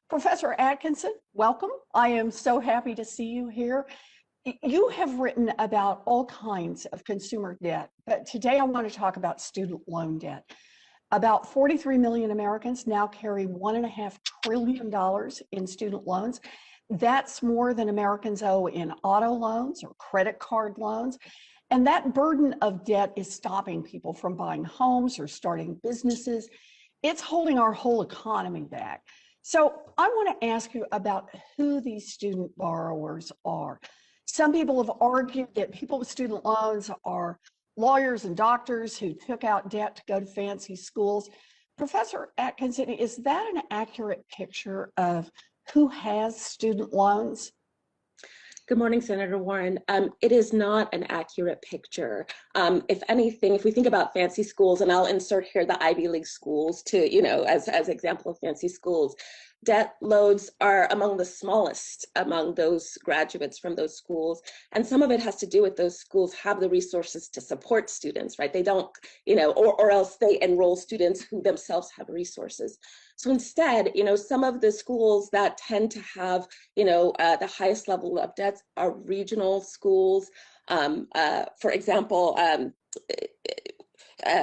Professor Atkinson, welcome. I am so happy to see you here. You have written about all kinds of consumer debt, but today I want to talk about student loan debt. About 43 million Americans now carry $1.5 trillion in student loans. That's more than Americans owe in auto loans or credit card loans. And that burden of debt is stopping people from buying homes or starting businesses. It's holding our whole economy back. So I want to ask you about who these student borrowers are. Some people have argued that people with student loans are lawyers and doctors who took out debt to go to fancy schools. Professor Atkinson, is that an accurate picture of who has student loans? Good morning, Senator Warren. It is not an accurate picture. If anything, if we think about fancy schools, and I'll insert here the Ivy League schools to, as example of fancy schools, debt loads are among the smallest among those graduates from those schools. And some of it has to do with those schools have the resources to support students, right? They don't, or else they enroll students who themselves have resources. So instead, some of the schools that tend to have, the highest level of debts are regional schools. For example,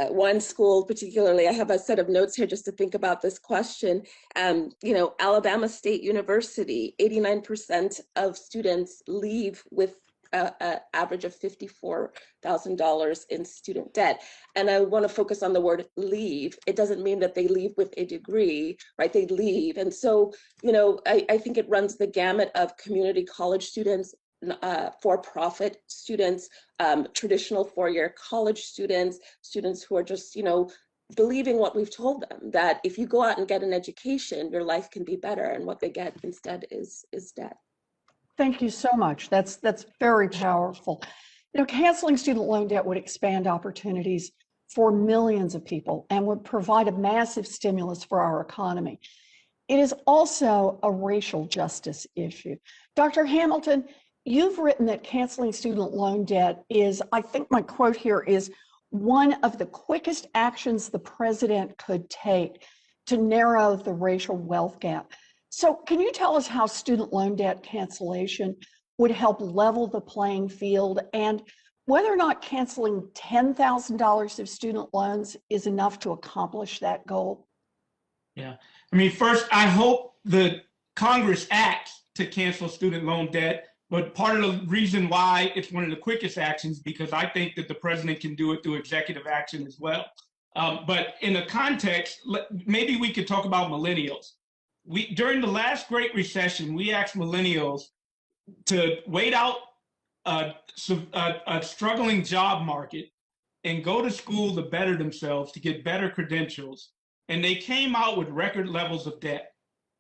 one school particularly, I have a set of notes here just to think about this question. Alabama State University, 89% of students leave with an average of $54,000 in student debt. And I want to focus on the word leave. It doesn't mean that they leave with a degree, right? They leave. And so, I think it runs the gamut of community college students, for-profit students, traditional four-year college students, students who are just, believing what we've told them, that if you go out and get an education, your life can be better, and what they get instead is debt. Thank you so much. That's very powerful. Canceling student loan debt would expand opportunities for millions of people and would provide a massive stimulus for our economy. It is also a racial justice issue. Dr. Hamilton, you've written that canceling student loan debt is, I think my quote here is, one of the quickest actions the president could take to narrow the racial wealth gap. So can you tell us how student loan debt cancellation would help level the playing field, and whether or not canceling $10,000 of student loans is enough to accomplish that goal? Yeah, first, I hope the Congress acts to cancel student loan debt, but part of the reason why it's one of the quickest actions, because I think that the president can do it through executive action as well. But in a context, maybe we could talk about millennials. During the last Great Recession, we asked millennials to wait out a struggling job market and go to school to better themselves, to get better credentials. And they came out with record levels of debt.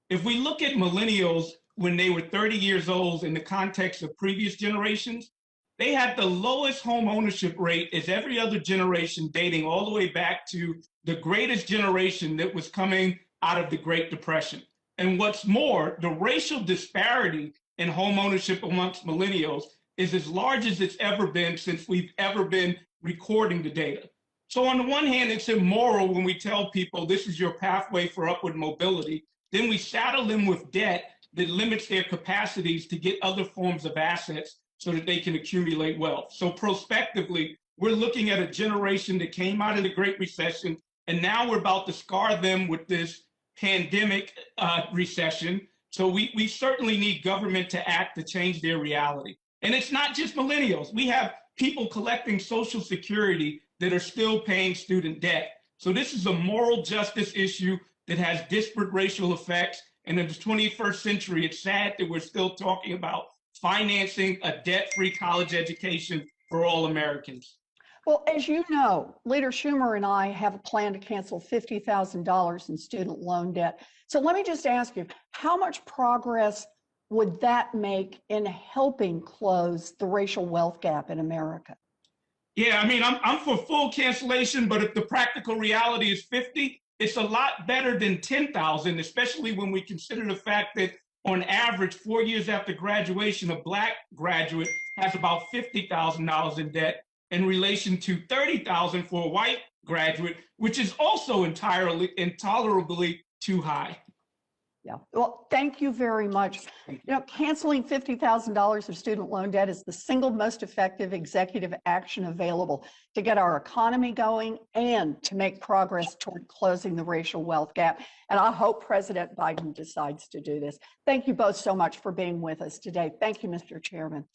If we look at millennials when they were 30 years old in the context of previous generations, they had the lowest home ownership rate as every other generation, dating all the way back to the greatest generation that was coming out of the Great Depression. And what's more, the racial disparity in home ownership amongst millennials is as large as it's ever been since we've ever been recording the data. So on the one hand, it's immoral when we tell people this is your pathway for upward mobility. Then we saddle them with debt that limits their capacities to get other forms of assets so that they can accumulate wealth. So prospectively, we're looking at a generation that came out of the Great Recession, and now we're about to scar them with this pandemic recession. So we certainly need government to act to change their reality. And it's not just millennials. We have people collecting Social Security that are still paying student debt. So this is a moral justice issue that has disparate racial effects. And in the 21st century, it's sad that we're still talking about financing a debt-free college education for all Americans. Well, as you know, Leader Schumer and I have a plan to cancel $50,000 in student loan debt. So let me just ask you, how much progress would that make in helping close the racial wealth gap in America? Yeah, I'm for full cancellation, but if the practical reality is 50, it's a lot better than 10,000, especially when we consider the fact that on average, 4 years after graduation, a Black graduate has about $50,000 in debt in relation to 30,000 for a white graduate, which is also intolerably too high. Yeah. Well, thank you very much. You know, canceling $50,000 of student loan debt is the single most effective executive action available to get our economy going and to make progress toward closing the racial wealth gap. And I hope President Biden decides to do this. Thank you both so much for being with us today. Thank you, Mr. Chairman.